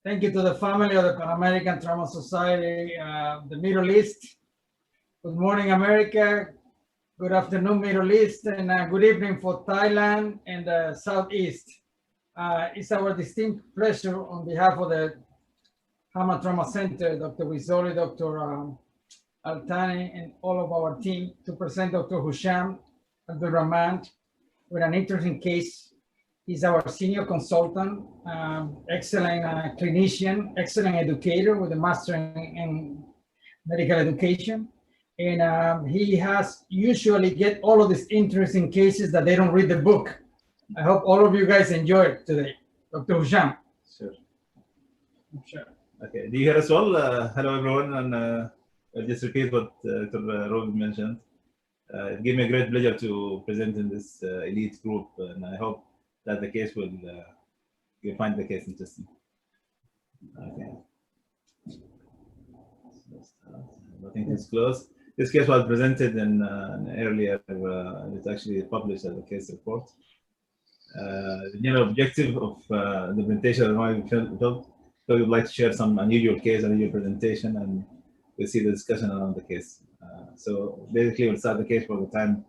Thank you to the family of the Pan American Trauma Society, the Middle East. Good morning, America. Good afternoon, Middle East, and good evening for Thailand and the Southeast. It's our distinct pleasure on behalf of the Hamad Trauma Center, Dr. Wizoli, Dr. Altani, and all of our team to present Dr. Husham Abdelrahman with an interesting case. He's our senior consultant, excellent clinician, excellent educator with a master in medical education. And he has usually get all of these interesting cases that they don't read the book. I hope all of you guys enjoy it today. Dr. Husham. Sure. Sure. Okay, do you hear us well? Hello, everyone, and I'll just repeat what Dr. Robin mentioned. It gave me a great pleasure to present in this elite group, and I hope that the case will, you'll find the case interesting. Okay. I think it's close. This case was presented in earlier, it's actually published as a case report. The general objective of the presentation is why we felt so we would like to share some unusual case, unusual presentation, and we'll see the discussion around the case. So basically, we'll start the case for the time.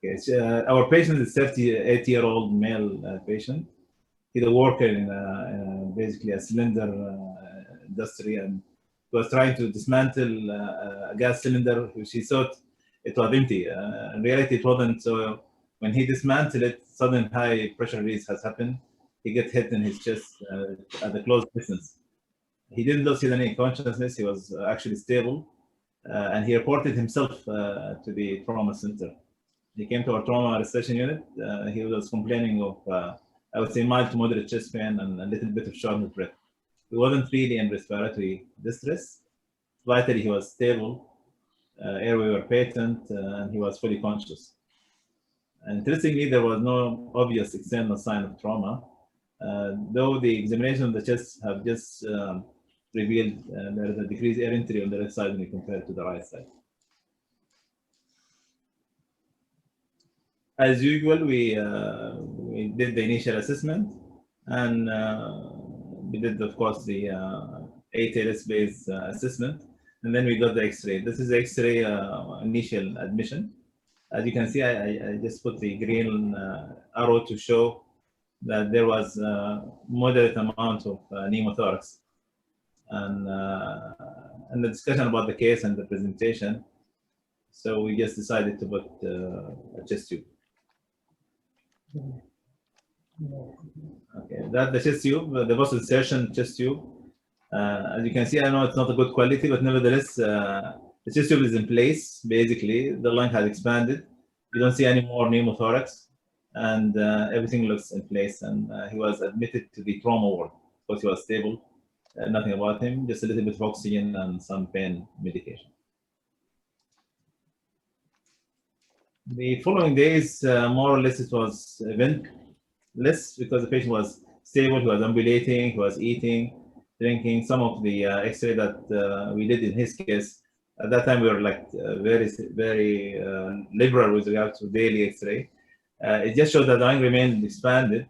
Okay, so, our patient is a 38-year-old male patient. He's a worker in basically a cylinder industry, and was trying to dismantle a gas cylinder, which he thought it was empty. In reality, it wasn't. So when he dismantled it, sudden high pressure release has happened. He got hit in his chest at a close distance. He didn't lose any consciousness. He was actually stable, and he reported himself to the trauma center. He came to our trauma resuscitation unit. He was complaining of, I would say, mild to moderate chest pain and a little bit of shortness of breath. He wasn't really in respiratory distress. Vitally, he was stable. Airway were patent, and he was fully conscious. And interestingly, there was no obvious external sign of trauma, though the examination of the chest have just revealed there is a decreased air entry on the left side when you compare it to the right side. As usual, we did the initial assessment, and we did, of course, the ATLS-based assessment, and then we got the X-ray. This is the X-ray initial admission. As you can see, I just put the green arrow to show that there was a moderate amount of pneumothorax. And the discussion about the case and the presentation, so we just decided to put a chest tube. Okay, that's the chest tube, the post-insertion chest tube. As you can see, I know it's not a good quality, but nevertheless, the chest tube is in place. Basically, the lung has expanded. You don't see any more pneumothorax, and everything looks in place. And he was admitted to the trauma ward because he was stable. Nothing about him, just a little bit of oxygen and some pain medication. The following days, more or less, it was eventless because the patient was stable. He was ambulating, he was eating, drinking. Some of the X-ray that we did in his case, at that time we were like very liberal with regard to daily X-ray. It just showed that the lung remained expanded,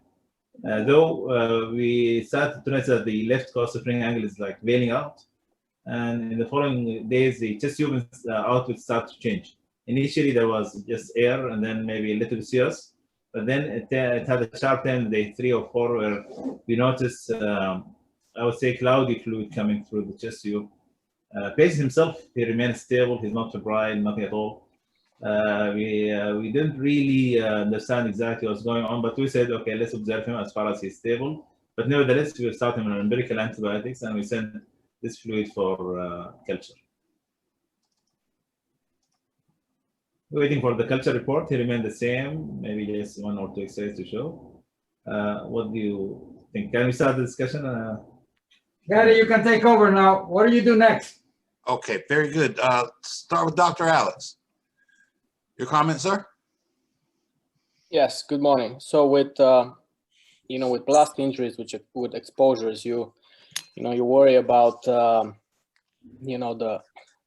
though we started to notice that the left costa spring angle is like veiling out, and in the following days the chest tube output started to change. Initially there was just air and then maybe a little bit serious, but then it had a sharp turn day 3 or 4 where we noticed I would say cloudy fluid coming through the chest tube. Patient himself, he remained stable. He's not febrile, nothing at all. We didn't really understand exactly what's going on, but we said, okay, let's observe him as far as he's stable. But nevertheless, we started him on empirical antibiotics, and we sent this fluid for culture. Waiting for the culture report, he remained the same, maybe just 1 or 2 X-rays to show. What do you think? Can we start the discussion? Gary, you can take over now. What do you do next? Okay, very good. Start with Dr. Alex. Your comment, sir? Yes, good morning. So with, with blast injuries, with exposures, you worry about,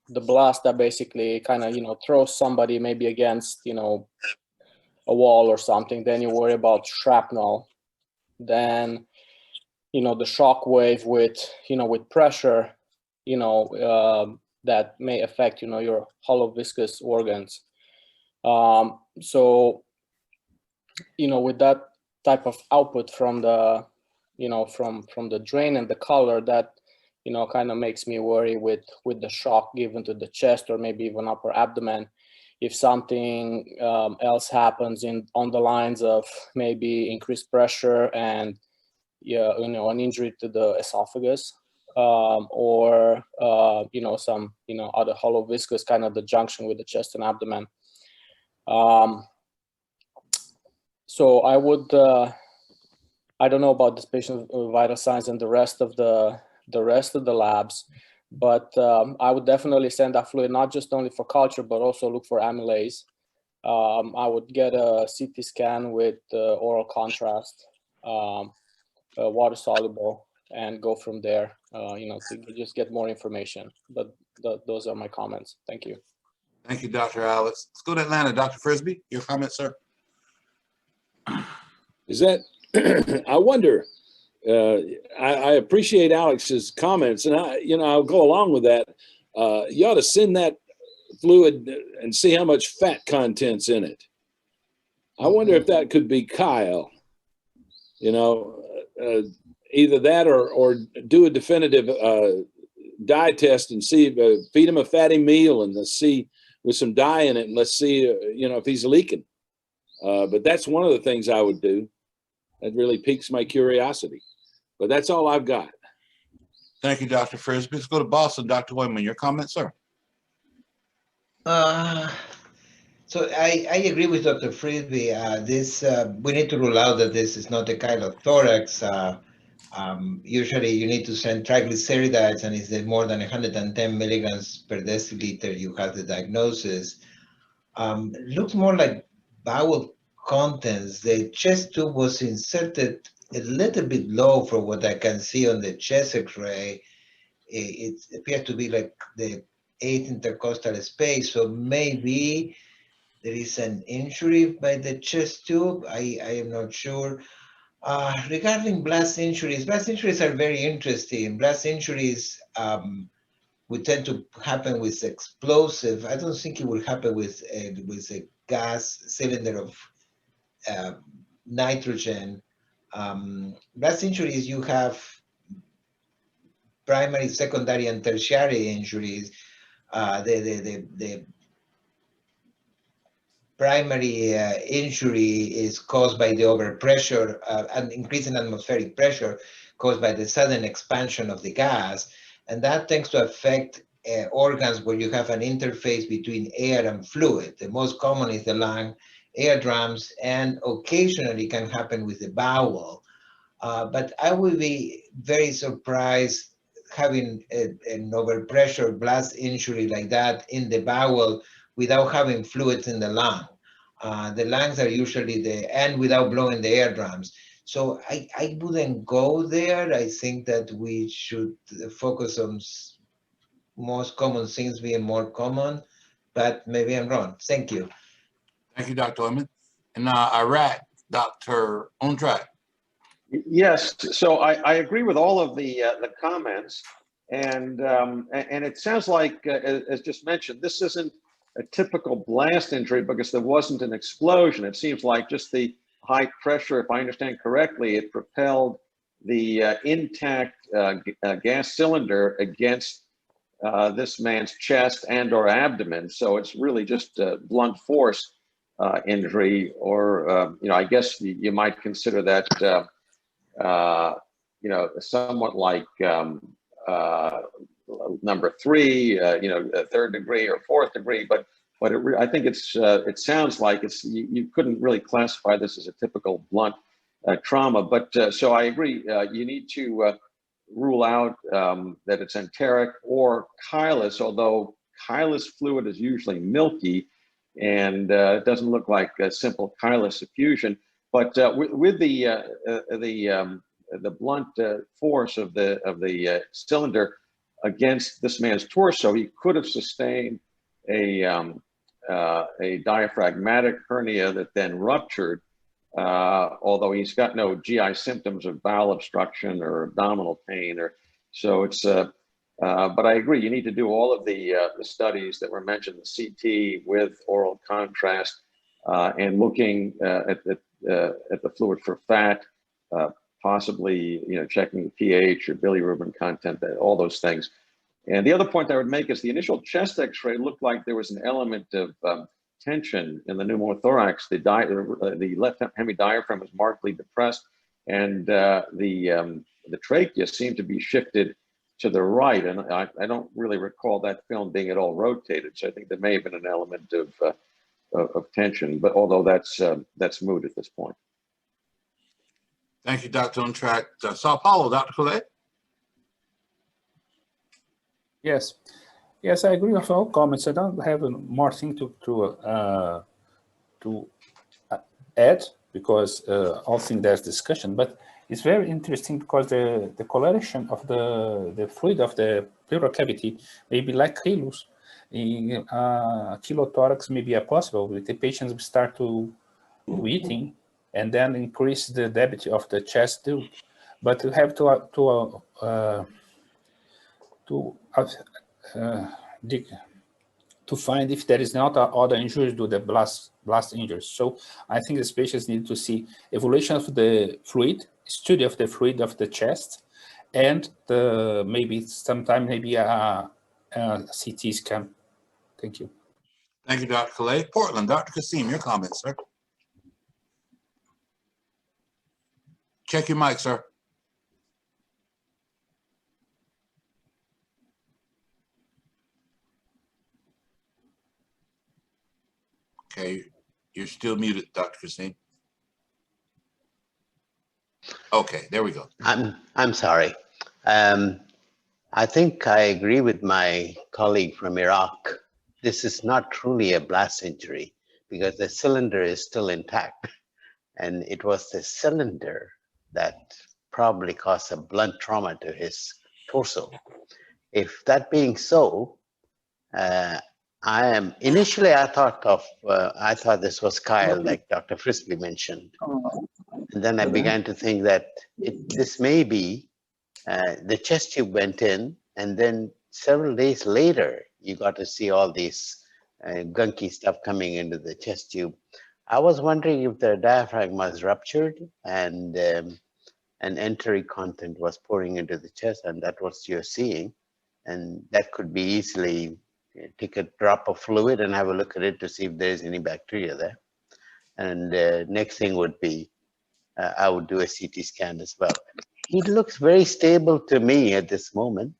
the blast that basically kind of, throws somebody maybe against, a wall or something. Then you worry about shrapnel. then, the shock wave with, with pressure, that may affect, your hollow viscous organs. So, with that type of output from the, from the drain and the color, that, kind of makes me worry with the shock given to the chest or maybe even upper abdomen. If something else happens on the lines of maybe increased pressure and an injury to the esophagus, or some other hollow viscous, kind of the junction with the chest and abdomen. So I would I don't know about this patient's vital signs and the rest of the labs, but I would definitely send that fluid, not just only for culture, but also look for amylase. I would get a CT scan with oral contrast, water soluble, and go from there, to just get more information. But those are my comments. Thank you. Thank you, Dr. Alex. Let's go to Atlanta. Dr. Frisbee, your comment, sir? Is that, I wonder, I appreciate Alex's comments, and I'll go along with that. You ought to send that fluid and see how much fat content's in it. I wonder if that could be Kyle, either that or do a definitive dye test and see, feed him a fatty meal and let's see with some dye in it, and let's see, if he's leaking. But that's one of the things I would do. That really piques my curiosity. But that's all I've got. Thank you, Dr. Frisbee. Let's go to Boston. Dr. Wayman, your comment, sir? So I agree with Dr. Frisbee. We need to rule out that this is not a chylothorax. Usually you need to send triglycerides, and if they're more than 110 milligrams per deciliter, you have the diagnosis. Looks more like bowel contents. The chest tube was inserted a little bit low from what I can see on the chest x-ray. It appears to be like the 8th intercostal space, so maybe there is an injury by the chest tube. I am not sure. Regarding blast injuries are very interesting. Blast injuries would tend to happen with explosive. I don't think it would happen with a gas cylinder of nitrogen. Blast injuries, you have primary, secondary, and tertiary injuries. The primary injury is caused by the overpressure and increasing atmospheric pressure caused by the sudden expansion of the gas. And that tends to affect organs where you have an interface between air and fluid. The most common is the lung, eardrums, and occasionally can happen with the bowel. But I would be very surprised having an overpressure blast injury like that in the bowel without having fluids in the lung. The lungs are usually and without blowing the eardrums. So I wouldn't go there. I think that we should focus on most common things being more common, but maybe I'm wrong. Thank you. Thank you, Dr. Wayman. And Iraq, Dr. Ontrak. Yes, so I agree with all of the comments, and it sounds like, as just mentioned, this isn't a typical blast injury because there wasn't an explosion. It seems like just the high pressure, if I understand correctly, it propelled the intact gas cylinder against this man's chest and or abdomen. So it's really just a blunt force injury, or I guess you might consider that somewhat like number 3, a 3rd degree or 4th degree, but I think it sounds like you couldn't really classify this as a typical blunt trauma. But so I agree, you need to rule out that it's enteric or chylous, although chylous fluid is usually milky, and it doesn't look like a simple chylous effusion. But with the blunt force of the cylinder against this man's torso, he could have sustained a diaphragmatic hernia that then ruptured. although he's got no GI symptoms of bowel obstruction or abdominal pain, or so it's. But I agree, you need to do all of the studies that were mentioned, the CT with oral contrast, and looking at the fluid for fat, possibly checking the pH or bilirubin content, all those things. And the other point I would make is the initial chest X-ray looked like there was an element of tension in the pneumothorax. The left hemidiaphragm was markedly depressed, and the trachea seemed to be shifted to the right. And I don't really recall that film being at all rotated. So I think there may have been an element of tension, but although that's moot at this point. Thank you, Dr. Untrack. Sao Paulo, Dr. Collet. Yes, I agree with all comments. I don't have more thing to add, because all think there's discussion, but it's very interesting because the coloration of the fluid of the pleural cavity may be like halos. In chilothorax may be possible with the patients start to eating and then increase the depth of the chest too. But you have to find if there is not other injuries to the blast injuries. So I think these patients need to see evolution of the fluid, study of the fluid of the chest, and maybe sometime a CT scan. Thank you. Thank you, Dr. Collet. Portland, Dr. Kasim, your comments, sir. Check your mic, sir. Okay, you're still muted, Dr. Kasim. Okay, there we go. I'm sorry. I think I agree with my colleague from Iraq. This is not truly a blast injury because the cylinder is still intact, and it was the cylinder that probably caused a blunt trauma to his torso. If that being so, initially I thought this was Kyle, like Dr. Frisbee mentioned. And then I began to think that this may be the chest tube went in, and then several days later, you got to see all these gunky stuff coming into the chest tube. I was wondering if the diaphragm was ruptured and an entery content was pouring into the chest, and that's what you're seeing. And that could be easily take a drop of fluid and have a look at it to see if there's any bacteria there. And next thing would be, I would do a CT scan as well. He looks very stable to me at this moment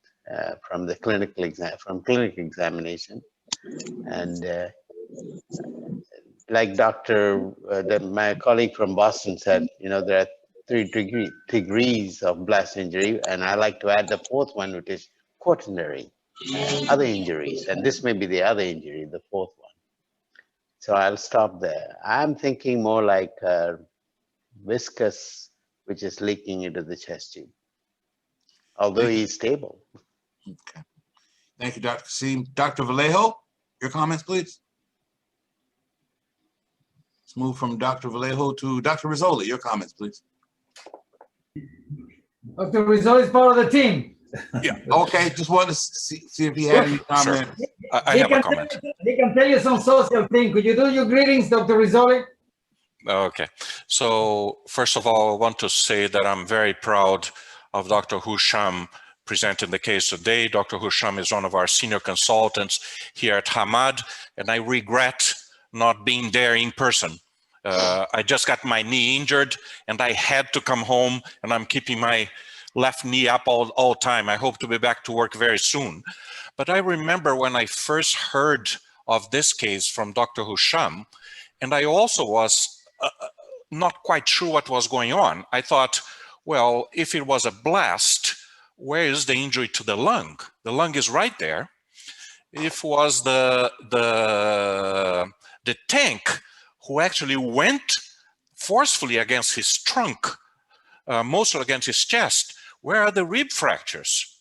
from the clinical examination. And like my colleague from Boston said, there are 3 degrees of blast injury, and I like to add the 4th one, which is quaternary, other injuries, and this may be the other injury, the 4th one. So I'll stop there. I'm thinking more like viscous, which is leaking into the chest tube, although he's stable. Okay. Thank you, Dr. Kasim. Dr. Vallejo, your comments, please. Let's move from Dr. Vallejo to Dr. Rizzoli. Your comments, please. Dr. Rizzoli is part of the team. Yeah. Okay. Just wanted to see if he had any comments. Sure. I have a comment. He can tell you some social thing. Could you do your greetings, Dr. Rizzoli? Okay. So first of all, I want to say that I'm very proud of Dr. Husham presenting the case today. Dr. Husham is one of our senior consultants here at Hamad, and I regret not being there in person. I just got my knee injured and I had to come home, and I'm keeping my left knee up all time. I hope to be back to work very soon. But I remember when I first heard of this case from Dr. Husham, and I also was not quite sure what was going on. I thought, well, if it was a blast, where is the injury to the lung? The lung is right there. If it was the tank who actually went forcefully against his trunk, mostly against his chest, where are the rib fractures?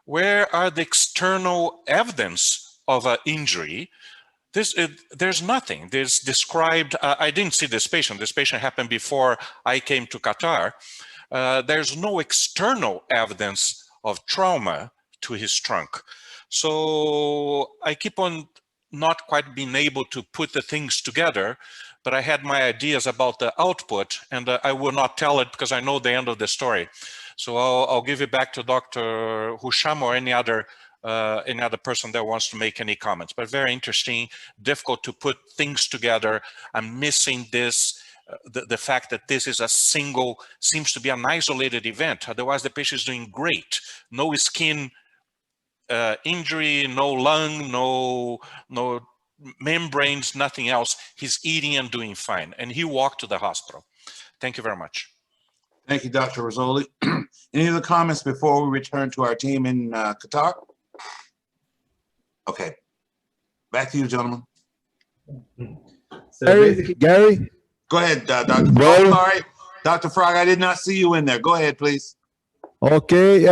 Where are the external evidence of an injury there's nothing. There's described, I didn't see this patient. This patient happened before I came to Qatar. There's no external evidence of trauma to his trunk. So I keep on not quite being able to put the things together, but I had my ideas about the output, and I will not tell it because I know the end of the story. So I'll give it back to Dr. Husham or any other person that wants to make any comments. But very interesting, difficult to put things together. I'm missing this, the fact that this is a single, seems to be an isolated event. Otherwise, the patient is doing great. No skin injury, no lung, no membranes, nothing else. He's eating and doing fine. And he walked to the hospital. Thank you very much. Thank you, Dr. Rizzoli. Any other comments before we return to our team in Qatar? Okay. Back to you, gentlemen. So basically, Gary? Go ahead, Dr. Frog. Oh, sorry. Dr. Frog, I did not see you in there. Go ahead, please. Okay,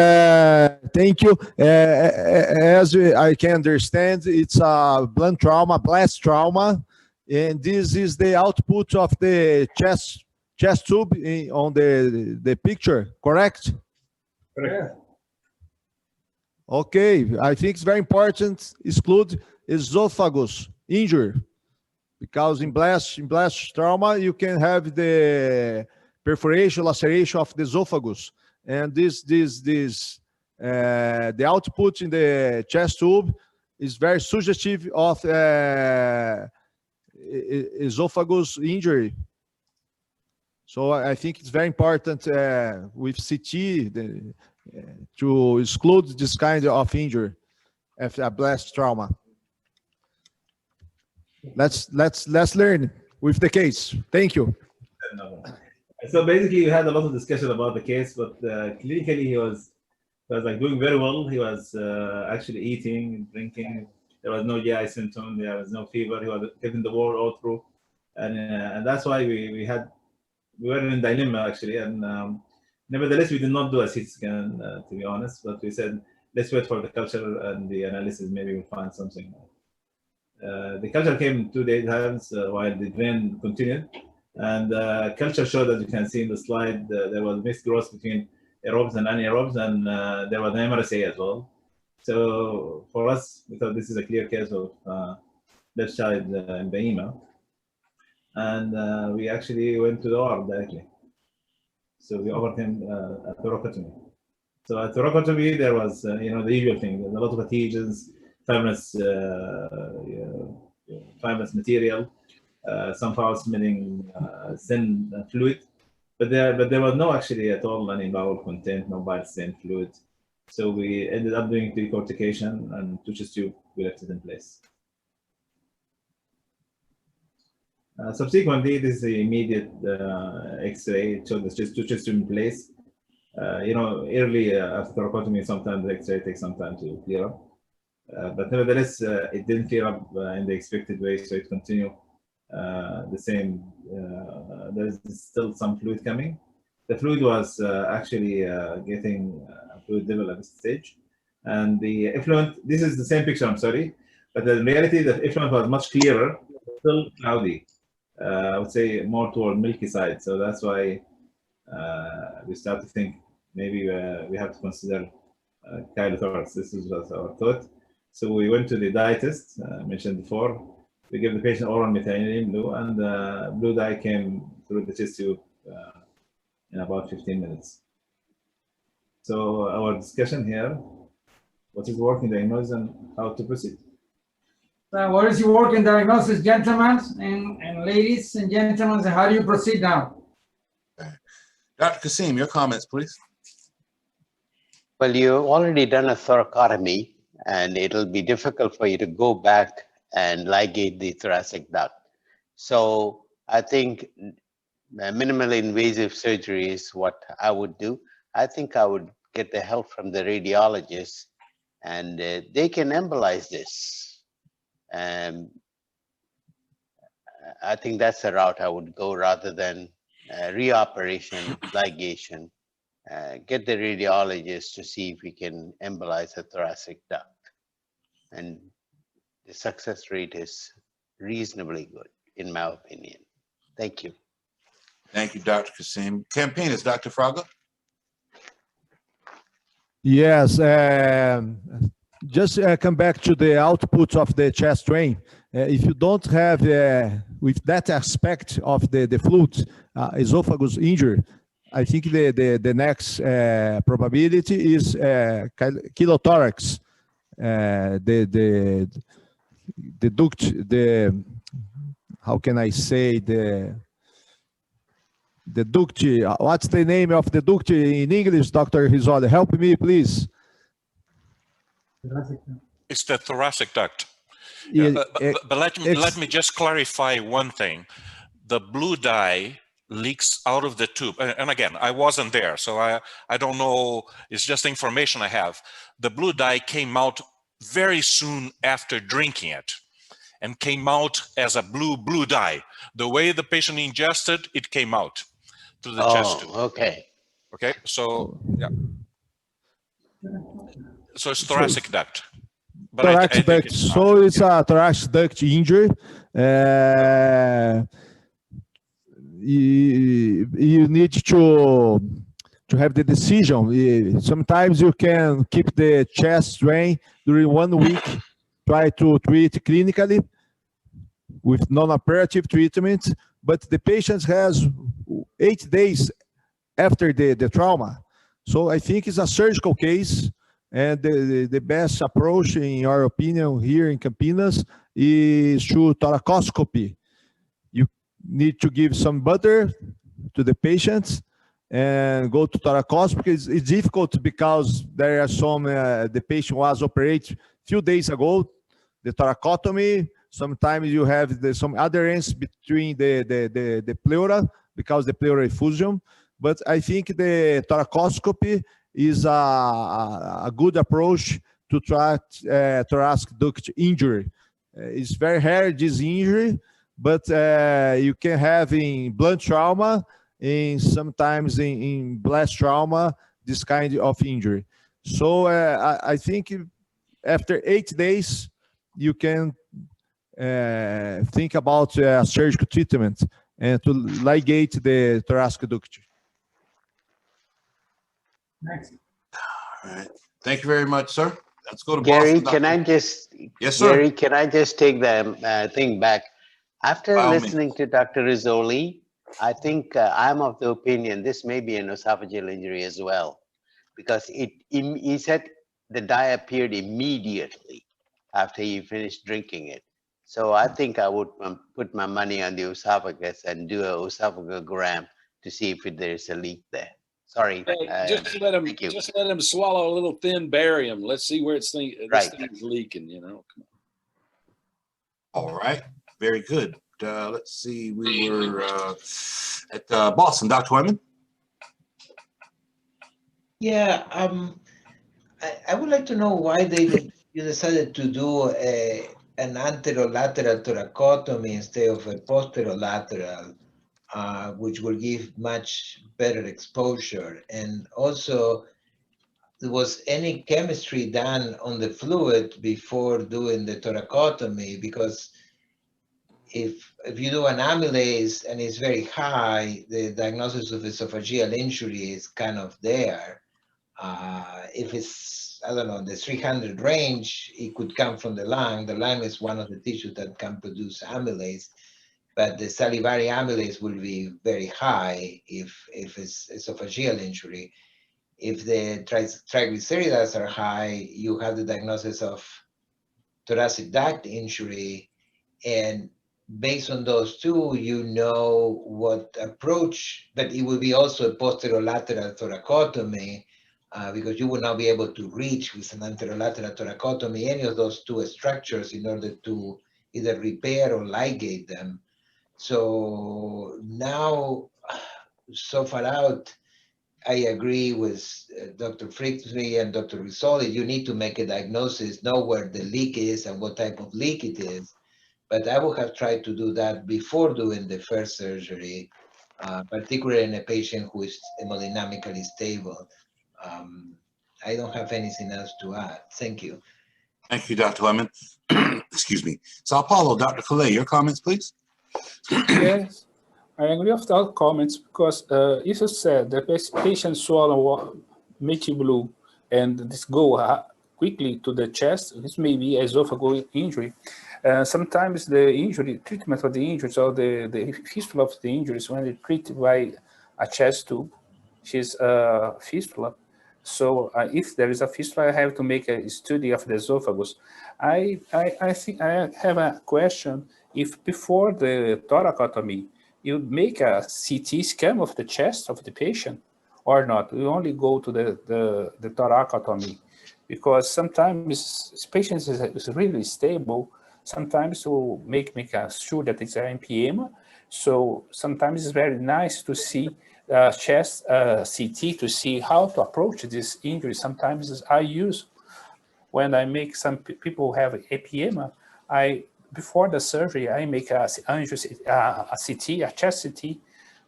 thank you. As I can understand, it's a blunt trauma, blast trauma, and this is the output of the chest tube on the picture, correct? Yeah. Okay, I think it's very important to exclude esophagus injury, because in blast trauma you can have the perforation, laceration of the esophagus, and the output in the chest tube is very suggestive of esophagus injury. So I think it's very important with CT to exclude this kind of injury after a blast trauma. Let's learn with the case. Thank you. So basically, we had a lot of discussion about the case, but clinically he was like doing very well. He was actually eating, drinking. There was no GI symptom. There was no fever. He was getting the ward all through, and that's why we were in dilemma actually. And nevertheless, we did not do a CT scan to be honest. But we said let's wait for the culture and the analysis. Maybe we'll find something. The culture came in 2 days while the drain continued. And culture showed, as you can see in the slide, there was mixed growth between aerobes and anaerobes, and there was an MRSA as well. So for us, we thought this is a clear case of left side emphysema, and we actually went to the OR directly. So we offered him a thoracotomy. So at thoracotomy, there was the usual thing. There's a lot of adhesions, fibrous material. Some foul-smelling thin fluid, but there was no actually at all any bowel content, no bile stain fluid. So we ended up doing decortication and two chest tube we left it in place. Subsequently, this is the immediate X-ray. It showed the two chest tube in place. Early after thoracotomy, sometimes the X-ray takes some time to clear up, but nevertheless, it didn't clear up in the expected way, so it continued. The same, there's still some fluid coming. The fluid was actually getting fluid level at this stage. And the effluent, this is the same picture, I'm sorry, but in reality, the effluent was much clearer, still cloudy. I would say more toward milky side. So that's why we start to think maybe we have to consider chylothorax. This was our thought. So we went to the dye test, mentioned before. We gave the patient oral methionine blue, and blue dye came through the chest tube in about 15 minutes. So our discussion here, what is the working diagnosis and how to proceed? What is your working diagnosis, gentlemen and ladies and gentlemen? How do you proceed now? Dr. Kasim, your comments, please. Well, you've already done a thoracotomy, and it'll be difficult for you to go back and ligate the thoracic duct. So I think minimally invasive surgery is what I would do. I think I would get the help from the radiologist, and they can embolize this. I think that's the route I would go rather than reoperation, ligation. Get the radiologist to see if we can embolize the thoracic duct. And the success rate is reasonably good, in my opinion. Thank you. Thank you, Dr. Kasim. Campaigners, Dr. Fraga. Yes, just come back to the output of the chest drain. If you don't have, with that aspect of the fluid, esophagus injury, I think the next probability is kilothorax. The duct, how can I say, the duct, what's the name of the duct in English, Dr. Risoli? Help me, please. It's the thoracic duct. Yeah, But let me just clarify one thing. The blue dye leaks out of the tube. And again, I wasn't there, so I don't know. It's just information I have. The blue dye came out very soon after drinking it and came out as a blue dye. The way the patient ingested, it came out through the chest tube. Okay. Okay, so yeah. So it's thoracic duct. But thoracic duct. So it's a thoracic duct injury. You need to have the decision. Sometimes you can keep the chest drain during 1 week, try to treat clinically with non-operative treatment, but the patient has 8 days after the trauma. So I think it's a surgical case, and the best approach, in your opinion, here in Campinas is through thoracoscopy. You need to give some butter to the patients and go to thoracoscopy. It's difficult because there are some, the patient was operated a few days ago, the thoracotomy. Sometimes you have some adherence between the pleura because the pleural effusion. But I think the thoracoscopy is a good approach to track thoracic duct injury. It's very rare, this injury, but you can have in blunt trauma and sometimes in blast trauma, this kind of injury. So I think after 8 days, you can think about surgical treatment and to ligate the thoracic duct. Next. All right. Thank you very much, sir. Let's go to Gary, Boston. can I just, yes, sir. Gary, can I just take the thing back? After By all listening to Dr. Risoli, I think I'm of the opinion this may be an esophageal injury as well, because he said the dye appeared immediately after he finished drinking it. So I think I would put my money on the esophagus and do an esophagogram to see if there's a leak there. Sorry. Hey, just let him swallow a little thin barium. Let's see where this thing's leaking, you know. Come on. All right. Very good. Let's see. We were at Boston. Dr. Wyman. Yeah. I would like to know why you decided to do an anterolateral thoracotomy instead of a posterolateral, which will give much better exposure. And also, was any chemistry done on the fluid before doing the thoracotomy? Because if you do an amylase and it's very high, the diagnosis of esophageal injury is kind of there. If it's, I don't know, the 300 range, it could come from the lung. The lung is one of the tissues that can produce amylase, but the salivary amylase will be very high if it's esophageal injury. If the triglycerides are high, you have the diagnosis of thoracic duct injury, and based on those two, you know what approach, but it will be also a posterolateral thoracotomy, because you will not be able to reach with an anterolateral thoracotomy any of those two structures in order to either repair or ligate them. So now, so far out, I agree with Dr. Fritzby and Dr. Risoli. You need to make a diagnosis, know where the leak is and what type of leak it is. But I would have tried to do that before doing the first surgery, particularly in a patient who is hemodynamically stable. I don't have anything else to add. Thank you. Thank you, Dr. Lemon. Excuse me. Sao Paulo, Dr. Calais, your comments, please. Yes, I agree with all comments because if you said the patient swallow milky blue and this go quickly to the chest, this may be esophageal injury. Sometimes the injury, treatment of the injuries or the fistula of the injuries when they treated by a chest tube, which is a fistula. So if there is a fistula, I have to make a study of the esophagus. I think I have a question. If before the thoracotomy, you make a CT scan of the chest of the patient or not? We only go to the thoracotomy because sometimes patients is really stable. Sometimes we make sure that it's an MPM. So sometimes it's very nice to see chest CT to see how to approach this injury. Sometimes I use, when I make some people have APM, before the surgery, I make a CT, a chest CT,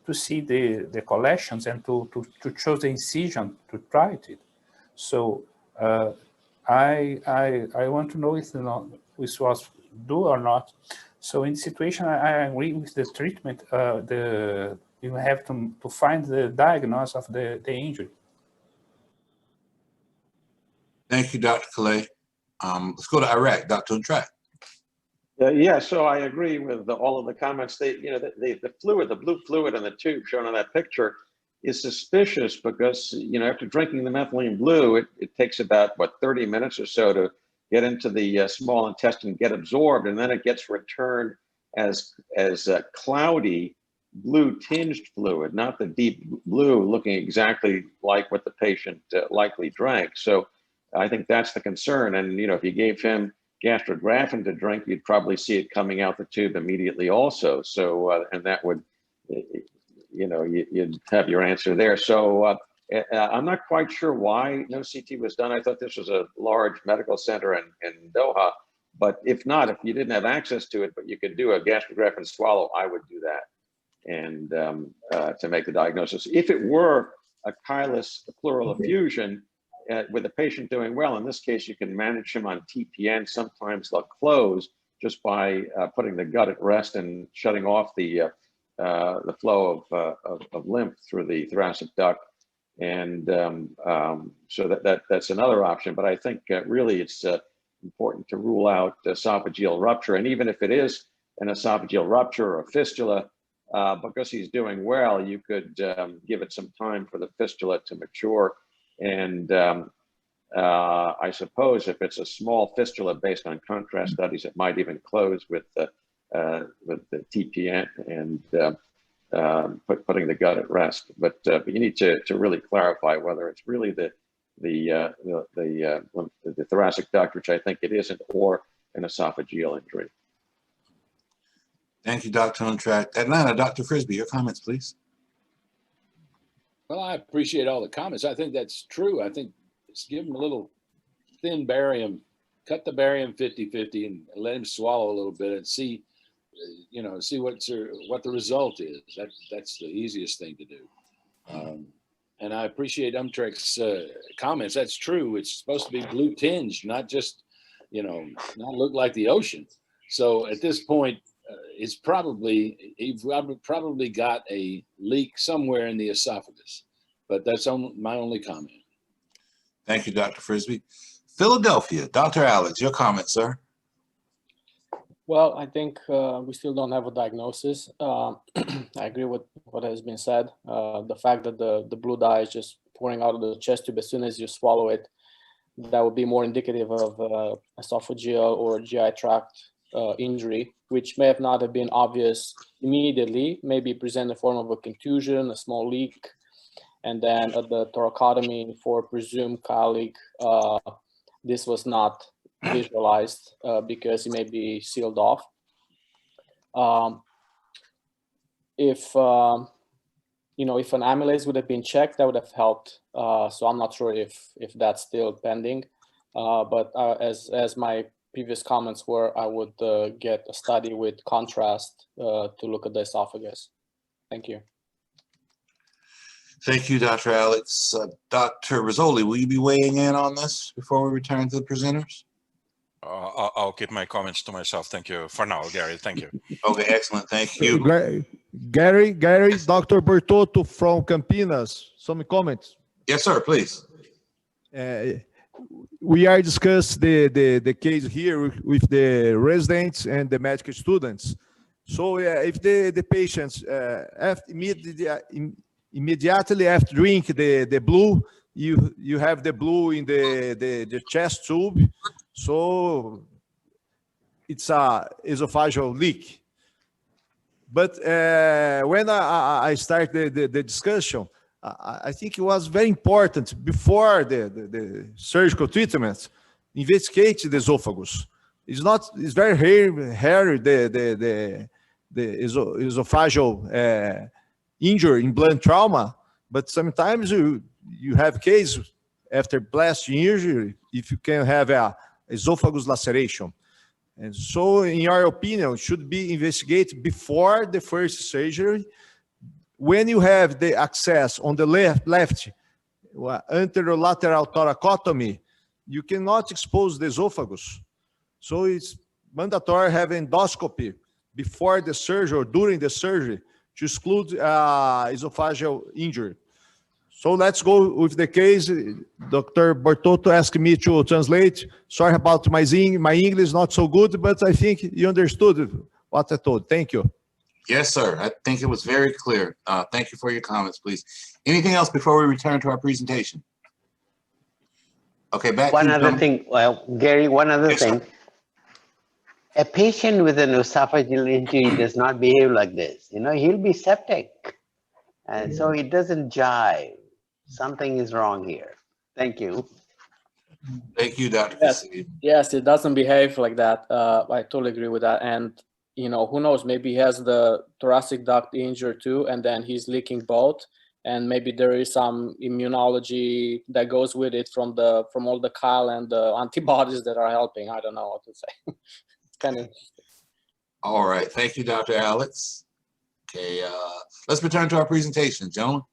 to see the collections and to choose the incision to try it. So I want to know if this was due or not. So in this situation, I agree with the treatment. You have to find the diagnosis of the injury. Thank you, Dr. Calais. Let's go to Iraq, Dr. Untrat. Yeah, so I agree with all of the comments. The fluid, the blue fluid in the tube shown on that picture is suspicious because, after drinking the methylene blue, it takes about, 30 minutes or so to get into the small intestine, get absorbed, and then it gets returned as cloudy, blue tinged fluid, not the deep blue looking exactly like what the patient likely drank. So I think that's the concern. And, if you gave him gastrografin to drink, you'd probably see it coming out the tube immediately also. So, and that would, you'd have your answer there. So I'm not quite sure why no CT was done. I thought this was a large medical center in Doha, but if not, if you didn't have access to it, but you could do a gastrografin swallow, I would do that. And to make the diagnosis. If it were a chylous pleural effusion with the patient doing well, in this case, you can manage him on TPN. Sometimes they'll close just by putting the gut at rest and shutting off the flow of lymph through the thoracic duct. And so that's another option. But I think really it's important to rule out esophageal rupture. And even if it is an esophageal rupture or a fistula, because he's doing well, you could give it some time for the fistula to mature. And I suppose if it's a small fistula based on contrast studies, it might even close with the TPN and putting the gut at rest. But you need to really clarify whether it's really the thoracic duct, which I think it isn't, or an esophageal injury. Thank you, Dr. Untrat. Atlanta, Dr. Frisby, your comments, please. Well, I appreciate all the comments. I think that's true. I think just give him a little thin barium, cut the barium 50-50 and let him swallow a little bit and see, see what the result is. That's the easiest thing to do. And I appreciate Umtrek's comments. That's true. It's supposed to be blue tinged, not just, not look like the ocean. So at this point, you've probably got a leak somewhere in the esophagus, but that's my only comment. Thank you, Dr. Frisby. Philadelphia, Dr. Alex, your comment, sir. Well, I think we still don't have a diagnosis. I agree with what has been said. The fact that the blue dye is just pouring out of the chest tube as soon as you swallow it, that would be more indicative of esophageal or GI tract injury, which may have not have been obvious immediately, maybe present in the form of a contusion, a small leak, and then at the thoracotomy for presumed leak, this was not visualized because it may be sealed off. If if an amylase would have been checked, that would have helped. So I'm not sure if that's still pending. But as my previous comments were, I would get a study with contrast to look at the esophagus. Thank you. Thank you, Dr. Alex. Dr. Rizzoli, will you be weighing in on this before we return to the presenters? I'll keep my comments to myself. Thank you for now, Gary. Thank you. Okay, excellent. Thank you. Gary, Dr. Bertotto from Campinas, some comments. Yes, sir, please. We are discussing the case here with the residents and the medical students. So if the patients immediately after drink the blue, you have the blue in the chest tube, so it's a esophageal leak. But when I start the discussion, I think it was very important before the surgical treatment, investigate the esophagus. It's very rare the esophageal injury in blunt trauma, but sometimes you have cases after blast injury if you can have a esophagus laceration. And so, in your opinion, should be investigated before the first surgery. When you have the access on the left anterolateral thoracotomy, you cannot expose the esophagus. So it's mandatory have endoscopy before the surgery or during the surgery to exclude esophageal injury. So let's go with the case. Dr. Bertotto asked me to translate. Sorry about my English is not so good, but I think you understood what I told. Thank you. Yes, sir. I think it was very clear. Thank you for your comments, please. Anything else before we return to our presentation? Okay, back one to other thing. Well, Gary, one other Yes, thing. sir. A patient with an esophageal injury does not behave like this. You know, he'll be septic. And so it doesn't jive. Something is wrong here. Thank you. Thank you, Dr. Yes, Cassidy. yes, it doesn't behave like that. I totally agree with that. And you know, who knows? Maybe he has the thoracic duct injured too, and then he's leaking both. And maybe there is some immunology that goes with it from all the chyle and the antibodies that are helping. I don't know what to say. It's kind of interesting. All right. Thank you, Dr. Alex. Okay, let's return to our presentation, gentlemen.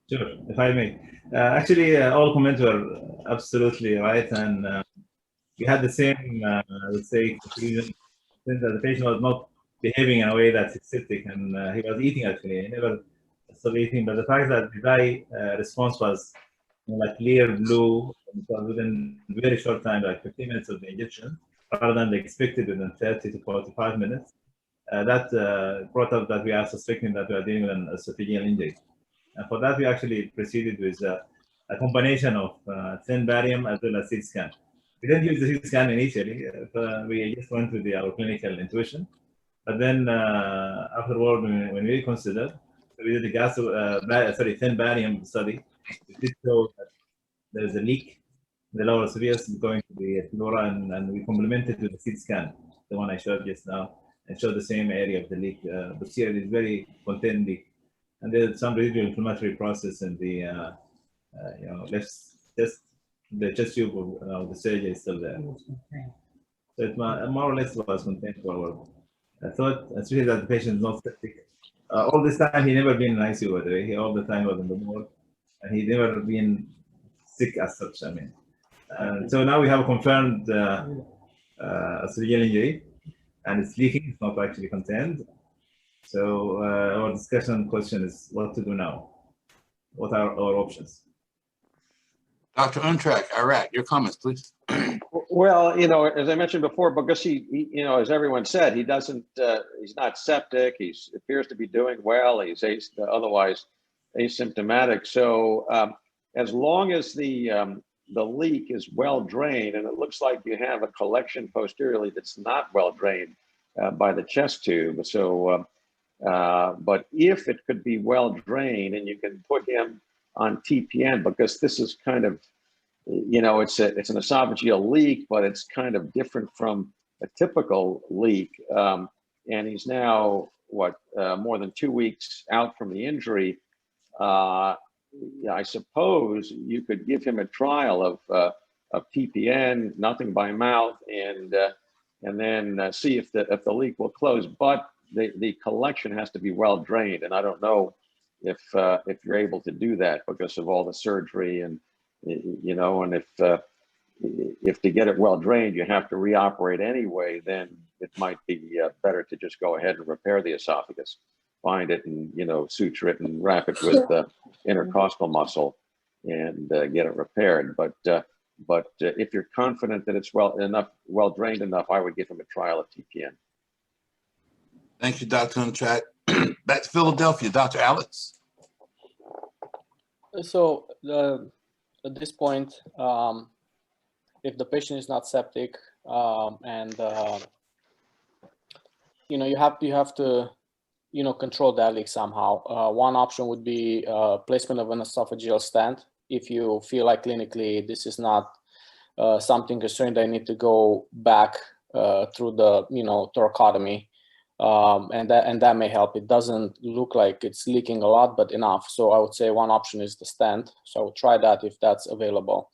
Sure, if I may. Actually, all comments were absolutely right, and we had the same, I would say, conclusion that the patient was not behaving in a way that's septic, and he was eating actually. He never stopped eating, but the fact that the dye response was like clear blue within a very short time, like 15 minutes of the injection, rather than the expected within 30 to 45 minutes, that brought up that we are suspecting that we are dealing with an esophageal injury. And for that, we actually proceeded with a combination of thin barium as well as CT scan. We didn't use the CT scan initially. We just went with our clinical intuition. But then afterward, when we considered, we did the thin barium study. It did show that there is a leak in the lower esophagus going to the pleura, and we complemented with the CT scan, the one I showed just now, and showed the same area of the leak. But here it is very contained leak. And there's some residual inflammatory process in the, the chest tube of the surgery is still there. So it more or less was contained for our thought, especially that the patient is not septic. All this time, he never been in ICU, by the way. He all the time was in the ward, and he never been sick as such, I mean. So now we have a confirmed esophageal injury, and it's leaking, it's not actually contained. So our discussion question is what to do now? What are our options? Dr. Untrak, Iraq, your comments, please. Well, you know, as I mentioned before, because he you know, as everyone said, he doesn't, he's not septic. He appears to be doing well. He's otherwise asymptomatic. So as long as the leak is well drained, and it looks like you have a collection posteriorly that's not well drained by the chest tube. So, but if it could be well drained and you can put him on TPN, because this is kind of, you know, it's an esophageal leak, but it's kind of different from a typical leak. And he's now, more than 2 weeks out from the injury. I suppose you could give him a trial of TPN, nothing by mouth, and then see if the leak will close. But the collection has to be well drained, and I don't know if you're able to do that because of all the surgery, and you know, and if if to get it well drained, you have to reoperate anyway, then it might be better to just go ahead and repair the esophagus, find it and, you know, suture it and wrap it with intercostal muscle and get it repaired. But if you're confident that it's well drained enough, I would give him a trial of TPN. Thank you, Dr. Untrat. Back to Philadelphia, Dr. Alex. So at this point, if the patient is not septic and you know, you have to, you know, control that leak somehow. One option would be placement of an esophageal stent. If you feel like clinically this is not something concerning that I need to go back through the, you know, thoracotomy, and that may help. It doesn't look like it's leaking a lot, but enough. So I would say one option is the stent. So I would try that if that's available.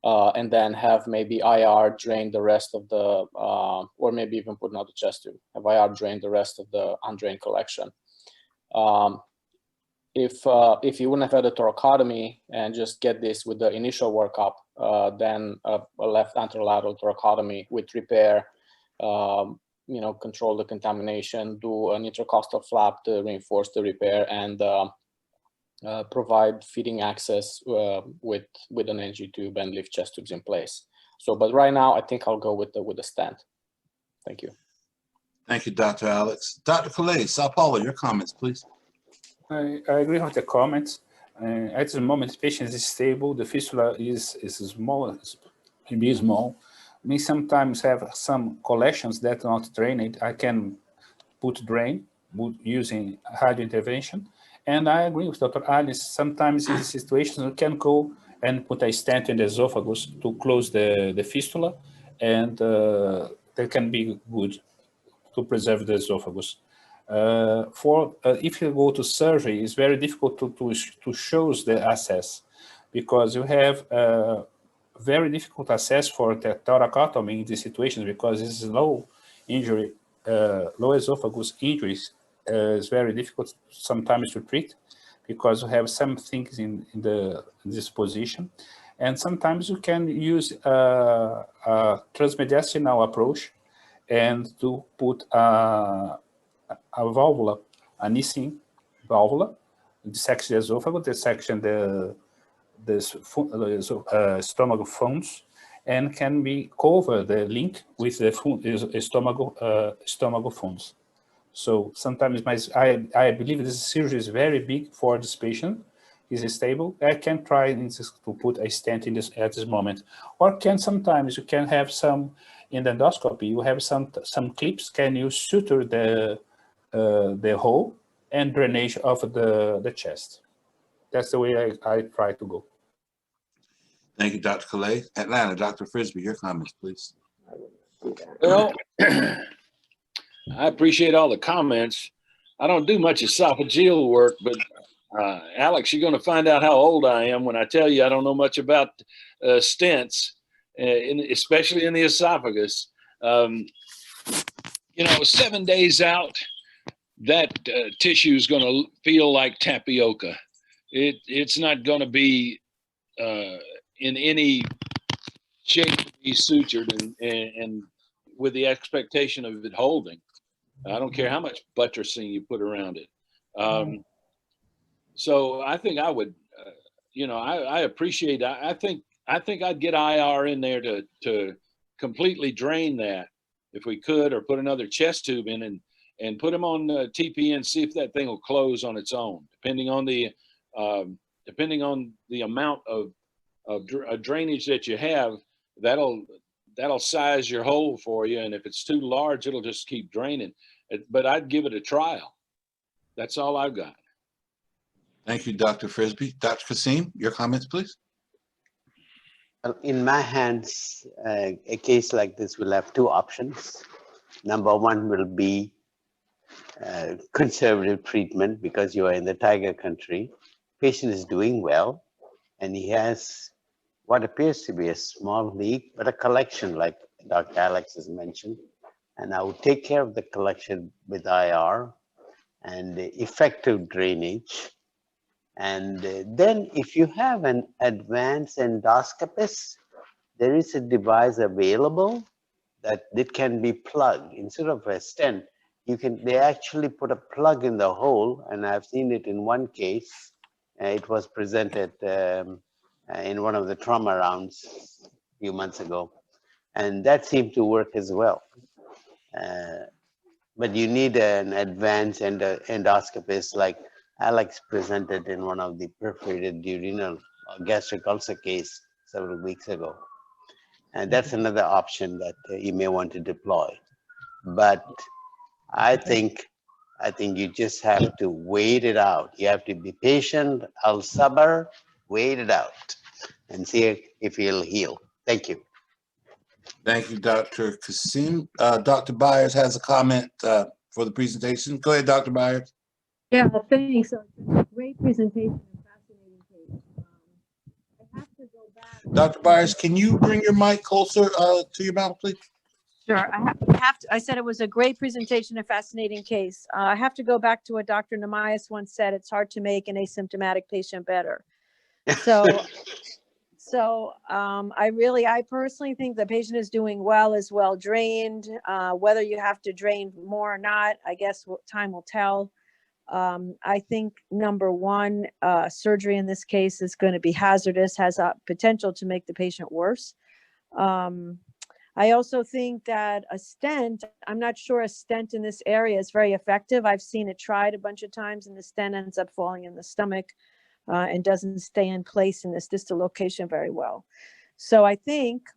And then have maybe IR drain the rest of the, or maybe even put another chest tube, have IR drain the rest of the undrained collection. If you wouldn't have had a thoracotomy and just get this with the initial workup, then a left anterolateral thoracotomy with repair, you know, control the contamination, do an intercostal flap to reinforce the repair, and provide feeding access with an NG tube and leave chest tubes in place. So, but right now, I think I'll go with the stent. Thank you. Thank you, Dr. Alex. Dr. Calais, Sao Paulo, your comments, please. I agree with the comments. At the moment, the patient is stable. The fistula is small, can be small. We sometimes have some collections that are not drained. I can put drain using radio intervention. And I agree with Dr. Alice. Sometimes in this situation, we can go and put a stent in the esophagus to close the fistula, and that can be good to preserve the esophagus. If you go to surgery, it's very difficult to show the access, because you have very difficult access for the thoracotomy in these situations, because this is low injury, low esophagus injuries is very difficult sometimes to treat, because you have some things in this position. And sometimes you can use a transmediastinal approach and to put a valvula, a Nissen valvula, dissection the esophagus, dissection the stomach phones, and can be cover the link with the stomach phones. So sometimes I believe this surgery is very big for this patient. Is stable. I can try to put a stent in this at this moment, or sometimes you can have some in the endoscopy. You have some clips. Can you suture the hole and drainage of the chest? That's the way I try to go. Thank you, Dr. Calais. Atlanta, Dr. Frisbee, your comments, please. Well, I appreciate all the comments. I don't do much esophageal work, but Alex, you're going to find out how old I am when I tell you I don't know much about stents, especially in the esophagus. You know, 7 days out, that tissue is going to feel like tapioca. It's not going to be in any shape to be sutured and with the expectation of it holding. I don't care how much buttressing you put around it. So I think I would, you know, I appreciate. I think I'd get IR in there to completely drain that if we could, or put another chest tube in and put him on TPN, see if that thing will close on its own, depending on the amount of drainage that you have. That'll size your hole for you, and if it's too large, it'll just keep draining. But I'd give it a trial. That's all I've got. Thank you, Dr. Frisbee. Dr. Kasim, your comments, please. In my hands, a case like this will have two options. Number one will be conservative treatment, because you are in the tiger country. Patient is doing well, and he has what appears to be a small leak, but a collection like Dr. Alex has mentioned. And I will take care of the collection with IR and effective drainage. And then if you have an advanced endoscopist, there is a device available that it can be plugged instead of a stent. They actually put a plug in the hole, and I've seen it in one case. It was presented in one of the trauma rounds a few months ago, and that seemed to work as well. But you need an advanced endoscopist like Alex presented in one of the perforated duodenal gastric ulcer case several weeks ago. And that's another option that you may want to deploy. But I think you just have to wait it out. You have to be patient, al-sabr, wait it out, and see if he'll heal. Thank you. Thank you, Dr. Kasim. Dr. Byers has a comment for the presentation. Go ahead, Dr. Byers. Yeah, thanks. Great presentation. Fascinating case. I have to go back. Dr. Byers, can you bring your mic closer to your mouth, please? Sure. I said it was a great presentation, a fascinating case. I have to go back to what Dr. Namias once said. It's hard to make an asymptomatic patient better. So, I personally think the patient is doing well, is well drained. Whether you have to drain more or not, I guess time will tell. I think number one, surgery in this case is going to be hazardous, has a potential to make the patient worse. I also think that a stent, I'm not sure a stent in this area is very effective. I've seen it tried a bunch of times and the stent ends up falling in the stomach and doesn't stay in place in this distal location very well. So I think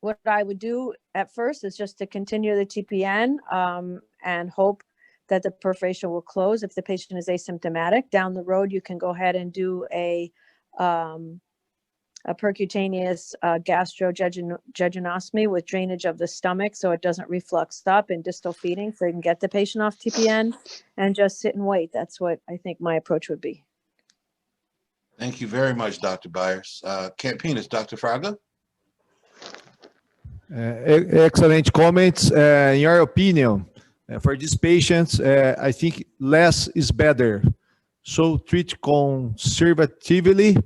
what I would do at first is just to continue the TPN and hope that the perforation will close if the patient is asymptomatic. Down the road, you can go ahead and do a percutaneous gastrojejunostomy with drainage of the stomach so it doesn't reflux up and distal feeding, so you can get the patient off TPN and just sit and wait. That's what I think my approach would be. Thank you very much, Dr. Byers. Campinas, Dr. Fraga. Excellent comments. In your opinion, for these patients, I think less is better. So treat conservatively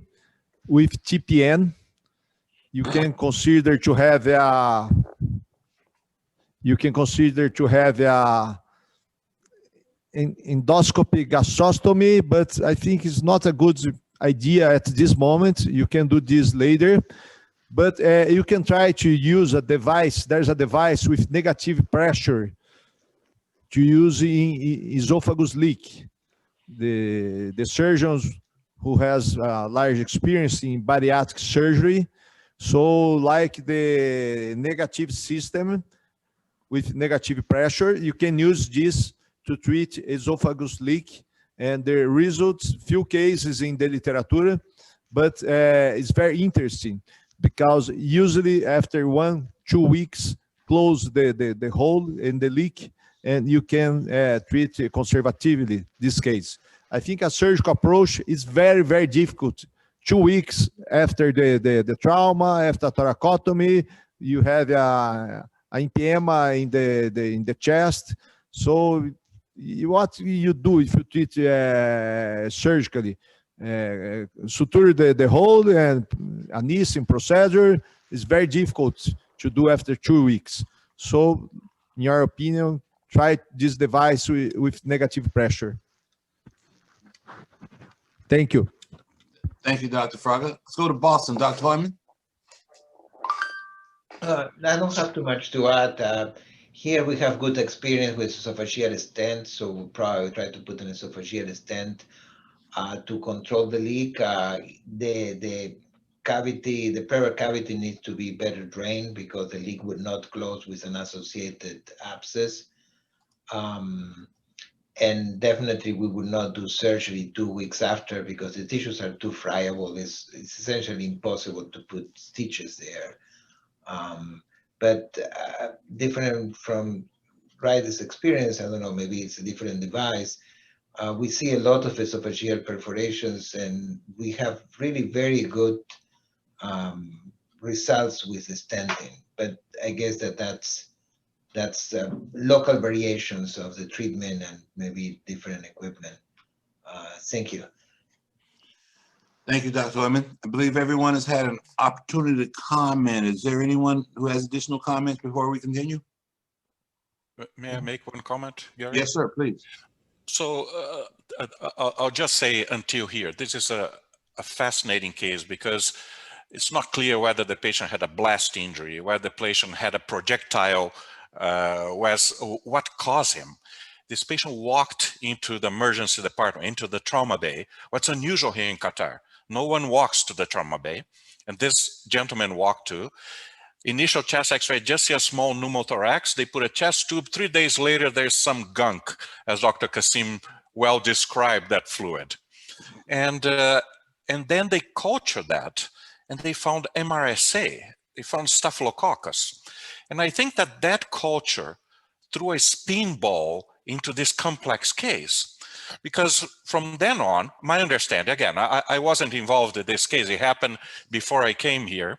with TPN. You can consider to have a endoscopy gastrostomy, but I think it's not a good idea at this moment. You can do this later, but you can try to use a device. There's a device with negative pressure to use in esophagus leak. The surgeons who has large experience in bariatric surgery, so like the negative system with negative pressure, you can use this to treat esophagus leak. And the results, few cases in the literature, but it's very interesting because usually after 1-2 weeks, close the hole in the leak and you can treat conservatively this case. I think a surgical approach is very, very difficult. 2 weeks after the trauma, after thoracotomy, you have a impema in the chest. So what you do if you treat surgically? Suture the hole and anesthesia procedure is very difficult to do after 2 weeks. So in your opinion, try this device with negative pressure. Thank you. Thank you, Dr. Fraga. Let's go to Boston, Dr. Heumann. I don't have too much to add. Here we have good experience with esophageal stent, so we'll probably try to put an esophageal stent to control the leak. The cavity, the pleural cavity needs to be better drained because the leak would not close with an associated abscess. And definitely we would not do surgery 2 weeks after because the tissues are too friable. It's essentially impossible to put stitches there. But different from Ryder's experience, I don't know, maybe it's a different device. We see a lot of esophageal perforations and we have really very good results with the stenting. But I guess that's local variations of the treatment and maybe different equipment. Thank you. Thank you, Dr. Lehman. I believe everyone has had an opportunity to comment. Is there anyone who has additional comments before we continue? May I make one comment, Gary? Yes, sir, please. So I'll just say until here, this is a fascinating case because it's not clear whether the patient had a blast injury, whether the patient had a projectile, what caused him. This patient walked into the emergency department, into the trauma bay. What's unusual here in Qatar, no one walks to the trauma bay, and this gentleman walked to. Initial chest x-ray, just see a small pneumothorax. They put a chest tube. 3 days later, there's some gunk, as Dr. Kasim well described that fluid. And then they cultured that, and they found MRSA. They found Staphylococcus. And I think that that culture threw a spin ball into this complex case. Because from then on, my understanding, again, I wasn't involved in this case. It happened before I came here.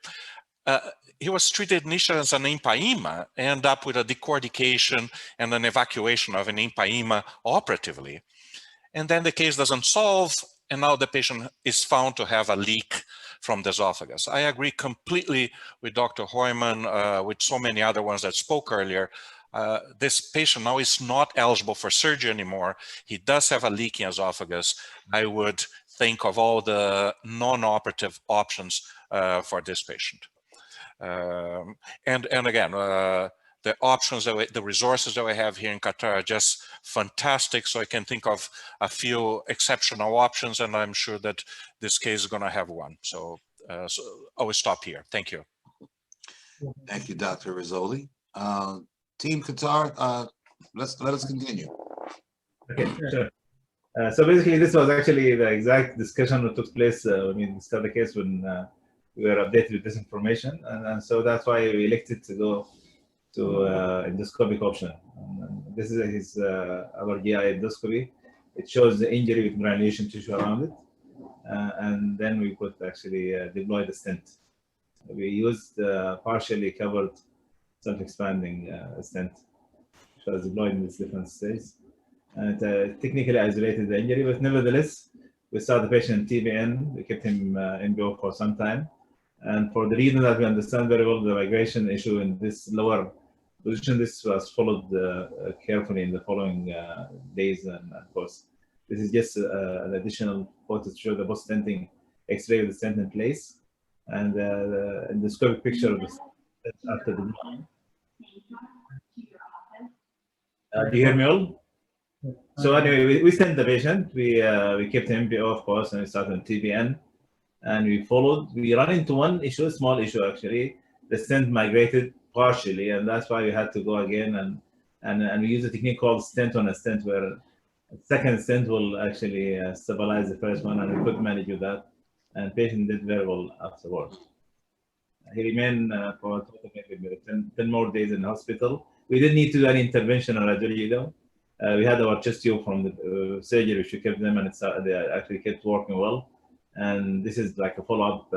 He was treated initially as an empyema, ended up with a decortication and an evacuation of an empyema operatively. And then the case doesn't solve, and now the patient is found to have a leak from the esophagus. I agree completely with Dr. Hoyman, with so many other ones that spoke earlier. This patient now is not eligible for surgery anymore. He does have a leaking esophagus. I would think of all the non-operative options for this patient. And again, the options, the resources that we have here in Qatar are just fantastic. So I can think of a few exceptional options, and I'm sure that this case is going to have one. So, I will stop here. Thank you. Thank you, Dr. Rizzoli. Team Qatar, let us continue. Okay, sure. So basically, this was actually the exact discussion that took place when we discussed the case when we were updated with this information, and so that's why we elected to go to endoscopic option. And this is our GI endoscopy. It shows the injury with granulation tissue around it, and then we could actually deploy the stent. We used partially covered self-expanding stent, which was deployed in this different stages. And technically isolated the injury, but nevertheless, we saw the patient TBN. We kept him in NBO for some time. And for the reason that we understand very well the migration issue in this lower position, this was followed carefully in the following days. And of course, this is just an additional photo to show the post-stenting X-ray with the stent in place. And the endoscopic picture of the stent after the do you hear me all? So anyway, we sent the patient. We kept him MBO, of course, and we started on TBN. And we followed. We ran into one issue, small issue actually. The stent migrated partially, and that's why we had to go again. And we use a technique called stent on a stent, where a second stent will actually stabilize the first one, and we could manage with that. And the patient did very well afterwards. He remained for maybe 10 more days in the hospital. We didn't need to do any intervention or radiology though. We had our chest tube from the surgery, which we kept them, and they actually kept working well. And this is like a follow-up